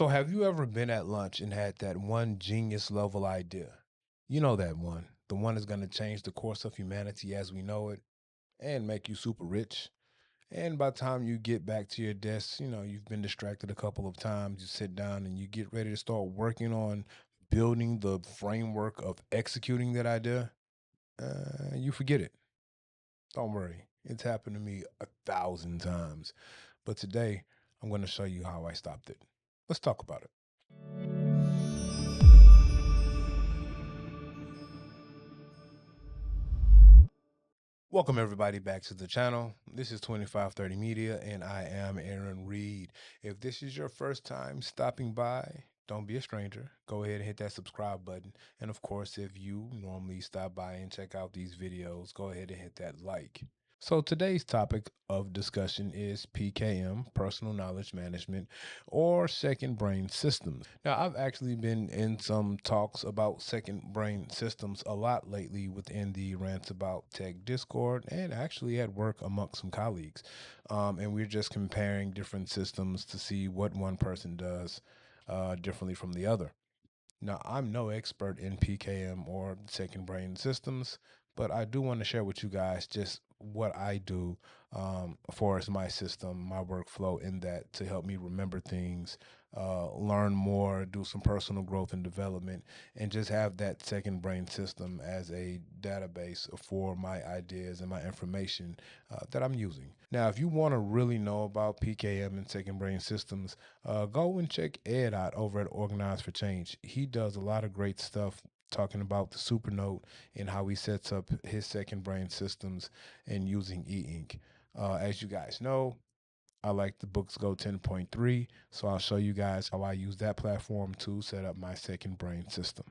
So, have you ever been at lunch and had that one genius level idea? You know that one, the one that's going to change the course of humanity as we know it and make you super rich. And by the time you get back to your desk, you've been distracted a couple of times. You sit down and you get ready to start working on building the framework of executing that idea. You forget it. Don't worry. It's happened to me 1,000 times. But today, I'm going to show you how I stopped it. Let's talk about it. Welcome everybody back to the channel. This is 2530 Media and I am Aaron Reed. If this is your first time stopping by, don't be a stranger. Go ahead and hit that subscribe button. And of course, if you normally stop by and check out these videos, go ahead and hit that like. So today's topic of discussion is PKM, personal knowledge management, or second brain systems. Now, I've actually been in some talks about second brain systems a lot lately within the Rants About Tech Discord and actually at work amongst some colleagues. And we're just comparing different systems to see what one person does differently from the other. Now, I'm no expert in PKM or second brain systems, but I do want to share with you guys just what I do for as my system, my workflow in that to help me remember things, learn more, do some personal growth and development, and just have that second brain system as a database for my ideas and my information that I'm using. Now, if you want to really know about PKM and second brain systems, go and check Ed out over at Organize for Change. He does a lot of great stuff talking about the supernote and how he sets up his second brain systems and using e-ink. As you guys know, I like the Boox Go 10.3, so I'll show you guys how I use that platform to set up my second brain system.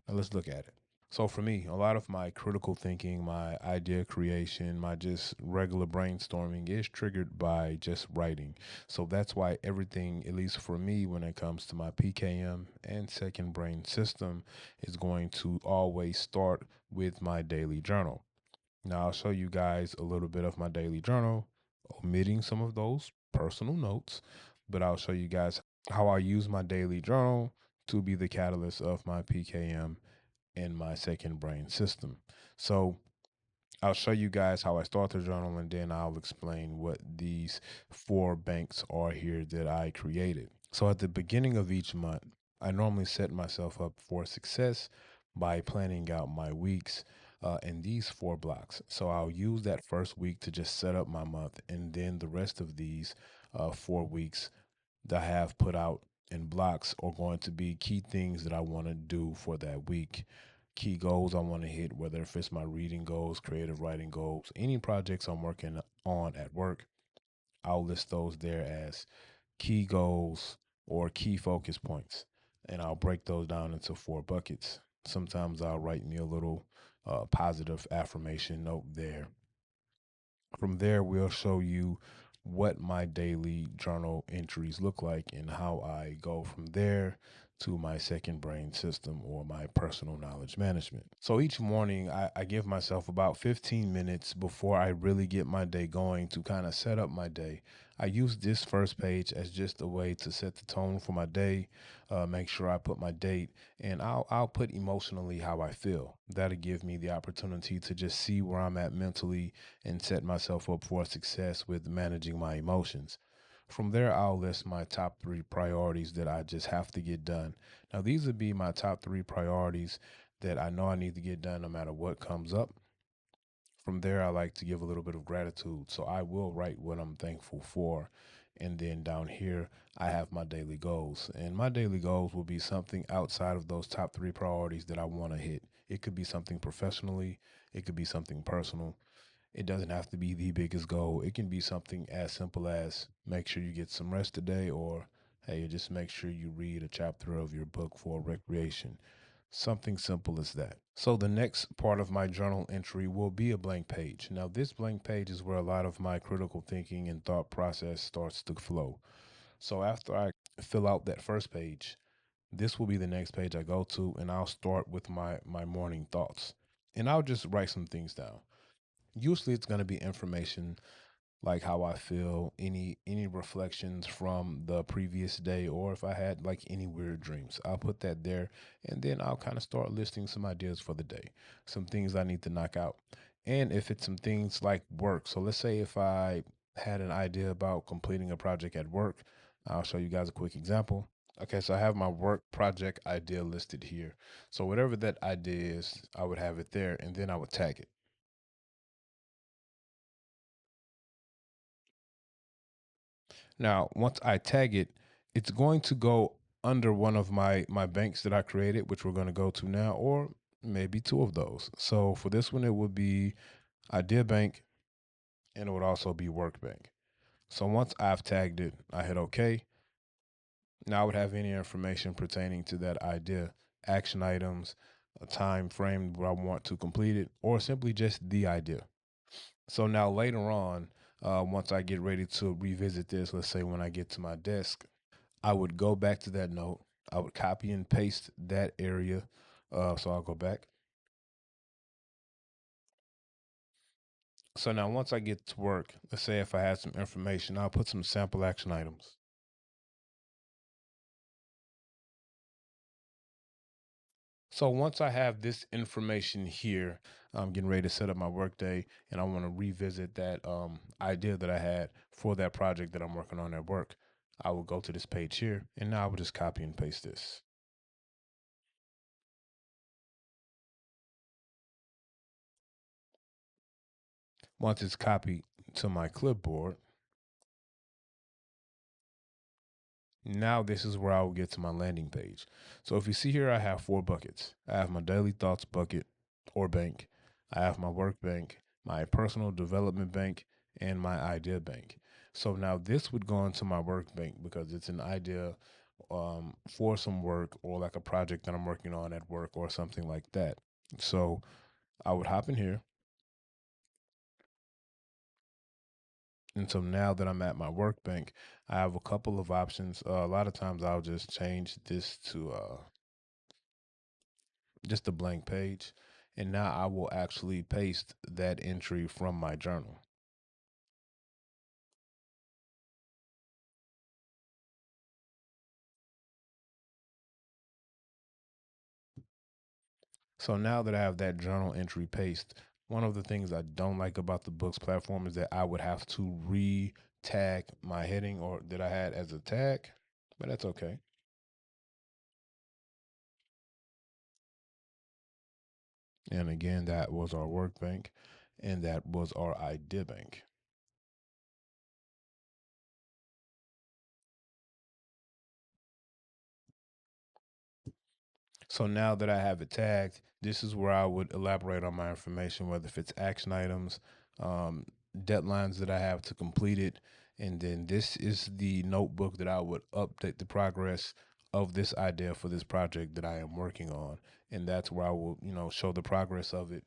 Now let's look at it. So for me, a lot of my critical thinking, my idea creation, my just regular brainstorming is triggered by just writing. So that's why everything, at least for me, when it comes to my PKM and second brain system, is going to always start with my daily journal. Now I'll show you guys a little bit of my daily journal, omitting some of those personal notes, but I'll show you guys how I use my daily journal to be the catalyst of my PKM in my second brain system. So I'll show you guys how I start the journal and then I'll explain what these four banks are here that I created. So at the beginning of each month, I normally set myself up for success by planning out my weeks in these four blocks. So I'll use that first week to just set up my month, and then the rest of these 4 weeks that I have put out in blocks are going to be key things that I want to do for that week. Key goals I want to hit, whether if it's my reading goals, creative writing goals, any projects I'm working on at work, I'll list those there as key goals or key focus points. And I'll break those down into four buckets. Sometimes I'll write me a little positive affirmation note there. From there, we'll show you what my daily journal entries look like and how I go from there to my second brain system or my personal knowledge management. So each morning, I give myself about 15 minutes before I really get my day going to kind of set up my day. I use this first page as just a way to set the tone for my day, make sure I put my date, and I'll put emotionally how I feel. That'll give me the opportunity to just see where I'm at mentally and set myself up for success with managing my emotions. From there, I'll list my top three priorities that I just have to get done. Now, these would be my top three priorities that I know I need to get done no matter what comes up. From there, I like to give a little bit of gratitude. So I will write what I'm thankful for. And then down here, I have my daily goals. And my daily goals will be something outside of those top three priorities that I want to hit. It could be something professionally, it could be something personal. It doesn't have to be the biggest goal. It can be something as simple as make sure you get some rest today, or hey, just make sure you read a chapter of your book for recreation. Something simple as that. So the next part of my journal entry will be a blank page. Now, this blank page is where a lot of my critical thinking and thought process starts to flow. So after I fill out that first page, this will be the next page I go to, and I'll start with my morning thoughts. And I'll just write some things down. Usually it's going to be information like how I feel, any reflections from the previous day, or if I had like any weird dreams. I'll put that there, and then I'll kind of start listing some ideas for the day, some things I need to knock out. And if it's some things like work, so let's say if I had an idea about completing a project at work, I'll show you guys a quick example. Okay, so I have my work project idea listed here. So whatever that idea is, I would have it there, and then I would tag it. Now, once I tag it, it's going to go under one of my banks that I created, which we're going to go to now, or maybe two of those. So for this one, it would be Idea Bank, and it would also be Work Bank. So once I've tagged it, I hit OK. Now I would have any information pertaining to that idea, action items, a time frame where I want to complete it, or simply just the idea. So now later on, once I get ready to revisit this, let's say when I get to my desk, I would go back to that note. I would copy and paste that area. So I'll go back. So now once I get to work, let's say if I had some information, I'll put some sample action items. So once I have this information here, I'm getting ready to set up my workday, and I want to revisit that idea that I had for that project that I'm working on at work. I will go to this page here, and now I will just copy and paste this. Once it's copied to my clipboard, now this is where I will get to my landing page. So if you see here, I have four buckets. I have my daily thoughts bucket or bank. I have my work bank, my personal development bank, and my idea bank. So now this would go into my work bank because it's an idea for some work or like a project that I'm working on at work or something like that. So I would hop in here. And so now that I'm at my work bank, I have a couple of options. A lot of times I'll just change this to just a blank page. And now I will actually paste that entry from my journal. So now that I have that journal entry paste, one of the things I don't like about the Books platform is that I would have to re tag my heading or that I had as a tag, but that's okay. And again, that was our work bank and that was our idea bank. So now that I have it tagged, this is where I would elaborate on my information, whether if it's action items, um, deadlines that I have to complete it. And then this is the notebook that I would update the progress of this idea for this project that I am working on. And that's where I will, show the progress of it,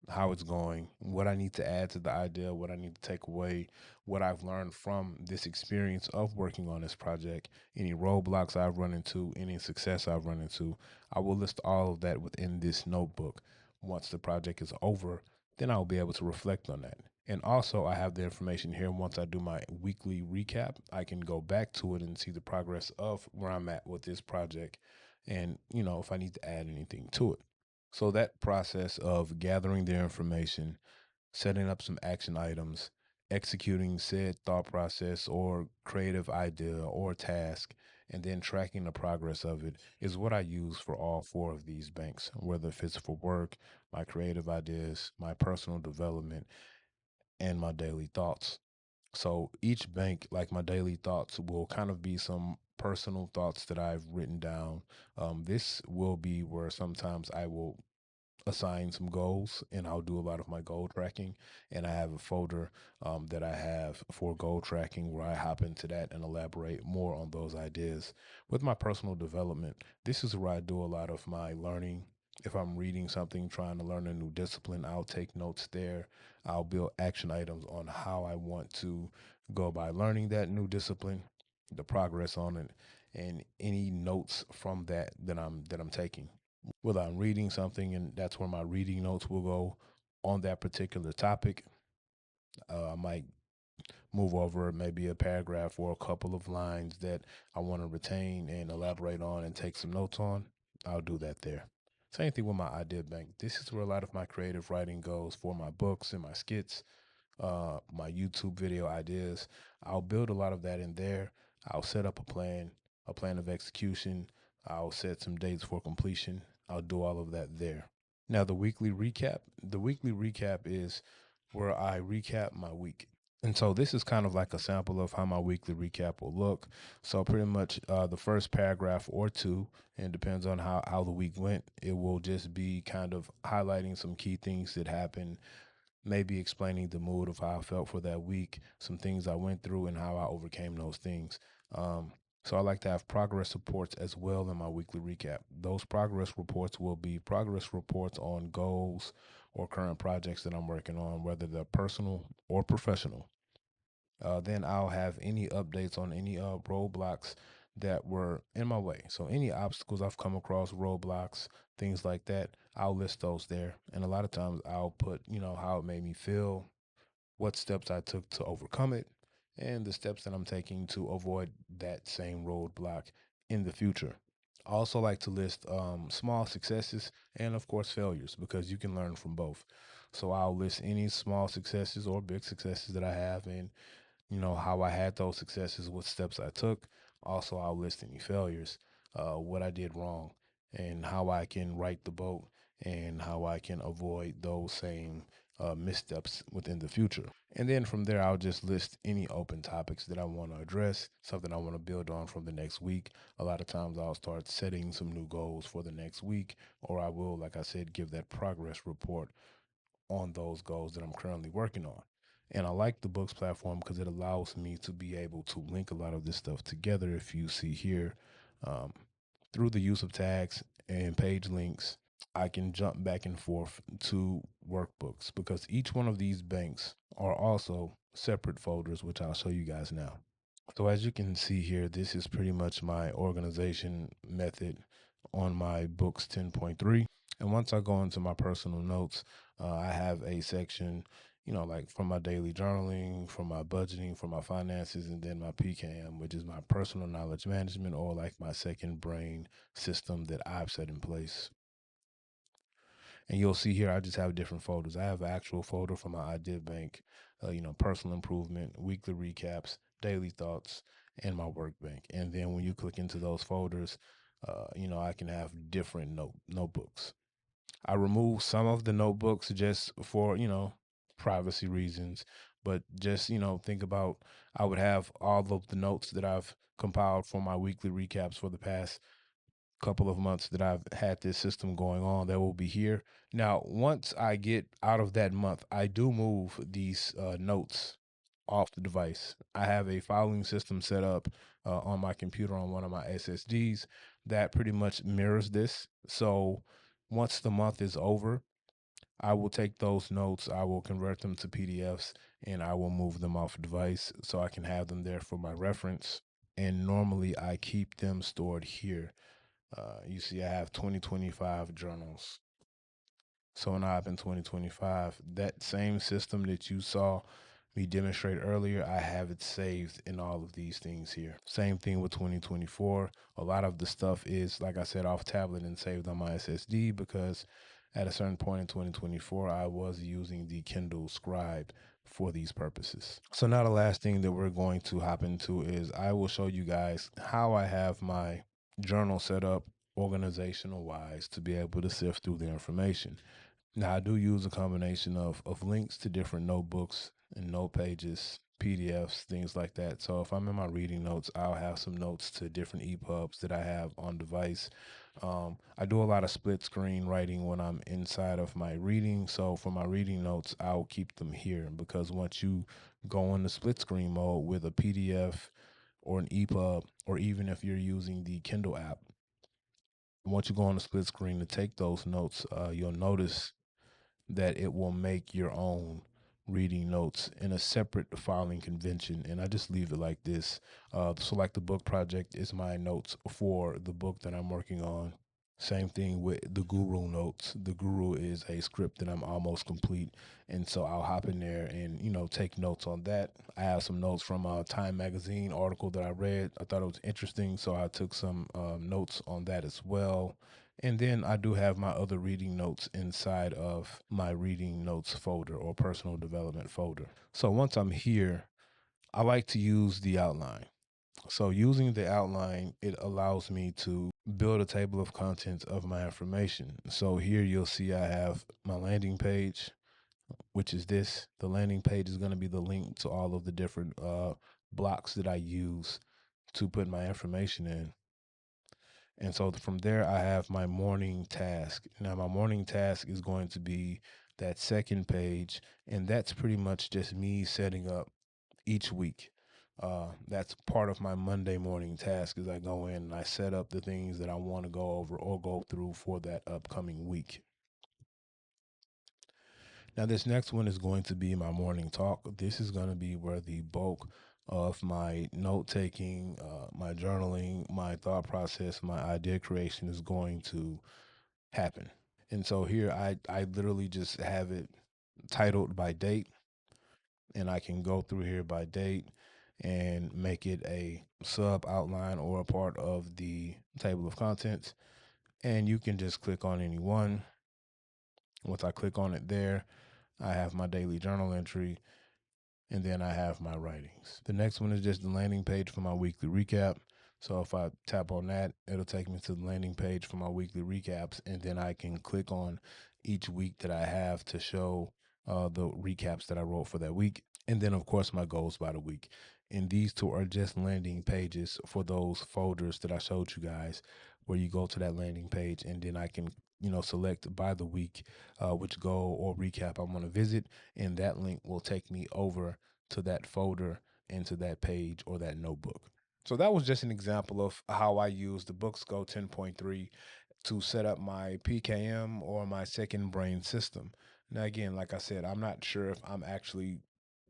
how it's going, what I need to add to the idea, what I need to take away, what I've learned from this experience of working on this project, any roadblocks I've run into, any success I've run into. I will list all of that within this notebook. Once the project is over, then I'll be able to reflect on that. And also, I have the information here. Once I do my weekly recap, I can go back to it and see the progress of where I'm at with this project and, if I need to add anything to it. So that process of gathering their information, setting up some action items, executing said thought process or creative idea or task, and then tracking the progress of it is what I use for all four of these banks, whether if it's for work, my creative ideas, my personal development, and my daily thoughts. So each bank, like my daily thoughts, will kind of be some personal thoughts that I've written down. This will be where sometimes I will assign some goals and I'll do a lot of my goal tracking. And I have a folder that I have for goal tracking where I hop into that and elaborate more on those ideas. With my personal development, this is where I do a lot of my learning. If I'm reading something, trying to learn a new discipline, I'll take notes there. I'll build action items on how I want to go by learning that new discipline, the progress on it, and any notes from that I'm taking. Whether I'm reading something and that's where my reading notes will go on that particular topic. I might move over maybe a paragraph or a couple of lines that I want to retain and elaborate on and take some notes on, I'll do that there. Same thing with my idea bank. This is where a lot of my creative writing goes for my books and my skits, my YouTube video ideas. I'll build a lot of that in there. I'll set up a plan of execution. I'll set some dates for completion. I'll do all of that there. Now, the weekly recap is where I recap my week. And so this is kind of like a sample of how my weekly recap will look. So pretty much the first paragraph or two, and depends on how the week went, it will just be kind of highlighting some key things that happened, maybe explaining the mood of how I felt for that week, some things I went through and how I overcame those things. Um, so I like to have progress reports as well in my weekly recap. Those progress reports will be progress reports on goals or current projects that I'm working on, whether they're personal or professional. Then I'll have any updates on any roadblocks that were in my way. So any obstacles I've come across, roadblocks, things like that, I'll list those there. And a lot of times I'll put, how it made me feel, what steps I took to overcome it, and the steps that I'm taking to avoid that same roadblock in the future. I also like to list small successes and, of course, failures because you can learn from both. So I'll list any small successes or big successes that I have, and how I had those successes, what steps I took. Also, I'll list any failures, what I did wrong, and how I can right the boat, and how I can avoid those same missteps within the future. And then from there, I'll just list any open topics that I want to address, something I want to build on from the next week. A lot of times I'll start setting some new goals for the next week, or I will, like I said, give that progress report on those goals that I'm currently working on. And I like the Boox platform because it allows me to be able to link a lot of this stuff together. If you see here, um, through the use of tags and page links, I can jump back and forth to workbooks because each one of these banks are also separate folders, which I'll show you guys now. So as you can see here, this is pretty much my organization method on my Boox 10.3. And once I go into my personal notes, I have a section, like from my daily journaling, from my budgeting, from my finances, and then my PKM, which is my personal knowledge management, or like my second brain system that I've set in place. And you'll see here, I just have different folders. I have an actual folder for my idea bank, personal improvement, weekly recaps, daily thoughts, and my work bank. And then when you click into those folders, I can have different notebooks. I remove some of the notebooks just for, privacy reasons. But just, think about, I would have all of the notes that I've compiled for my weekly recaps for the past couple of months that I've had this system going on that will be here. Now, once I get out of that month, I do move these notes off the device. I have a filing system set up on my computer on one of my SSDs that pretty much mirrors this. So once the month is over, I will take those notes, I will convert them to PDFs, and I will move them off device so I can have them there for my reference. And normally I keep them stored here. You see, I have 2025 journals. So now in 2025, that same system that you saw me demonstrate earlier, I have it saved in all of these things here. Same thing with 2024. A lot of the stuff is, like I said, off tablet and saved on my SSD because at a certain point in 2024, I was using the Kindle Scribe for these purposes. So now the last thing that we're going to hop into is I will show you guys how I have my journal set up organizational wise to be able to sift through the information. Now, I do use a combination of links to different notebooks and note pages, PDFs, things like that. So if I'm in my reading notes, I'll have some notes to different EPUBs that I have on device. I do a lot of split screen writing when I'm inside of my reading. So for my reading notes, I'll keep them here because once you go into split screen mode with a PDF or an EPUB, or even if you're using the Kindle app, once you go on the split screen to take those notes, you'll notice that it will make your own reading notes in a separate filing convention. And I just leave it like this. So like the book project is my notes for the book that I'm working on. Same thing with the Guru notes. The Guru is a script that I'm almost complete, and so I'll hop in there and take notes on that. I have some notes from a Time magazine article that I read. I thought it was interesting, so I took some notes on that as well. And then I do have my other reading notes inside of my reading notes folder or personal development folder. So once I'm here, I like to use the outline. So using the outline, it allows me to build a table of contents of my information. So here you'll see I have my landing page, which is this. The landing page is going to be the link to all of the different blocks that I use to put my information in. And so from there, I have my morning task. Now, my morning task is going to be that second page, and that's pretty much just me setting up each week. That's part of my Monday morning task is I go in and I set up the things that I want to go over or go through for that upcoming week. Now, this next one is going to be my morning talk. This is going to be where the bulk of my note taking, my journaling, my thought process, my idea creation is going to happen. And so here I literally just have it titled by date, and I can go through here by date and make it a sub outline or a part of the table of contents. And you can just click on any one. Once I click on it there, I have my daily journal entry, and then I have my writings. The next one is just the landing page for my weekly recap. So if I tap on that, it'll take me to the landing page for my weekly recaps, and then I can click on each week that I have to show the recaps that I wrote for that week. And then, of course, my goals by the week. And these two are just landing pages for those folders that I showed you guys, where you go to that landing page, and then I can, select by the week which goal or recap I want to visit. And that link will take me over to that folder, into that page or that notebook. So that was just an example of how I use the Boox Go 10.3 to set up my PKM or my second brain system. Now, again, like I said, I'm not sure if I'm actually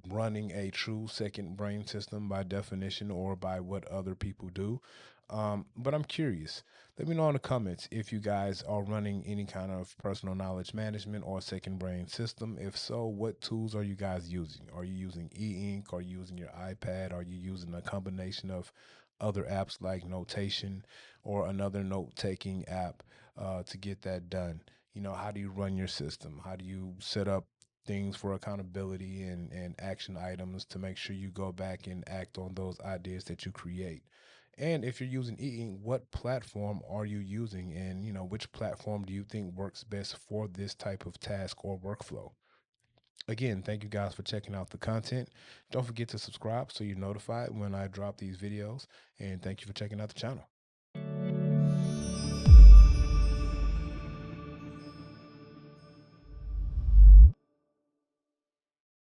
running a true second brain system by definition or by what other people do. But I'm curious. Let me know in the comments if you guys are running any kind of personal knowledge management or second brain system. If so, what tools are you guys using? Are you using e-ink? Are you using your iPad? Are you using a combination of other apps like Notation or another note-taking app to get that done? How do you run your system? How do you set up things for accountability and action items to make sure you go back and act on those ideas that you create? And if you're using e-ink, what platform are you using? And, which platform do you think works best for this type of task or workflow? Again, thank you guys for checking out the content. Don't forget to subscribe so you're notified when I drop these videos. And thank you for checking out the channel.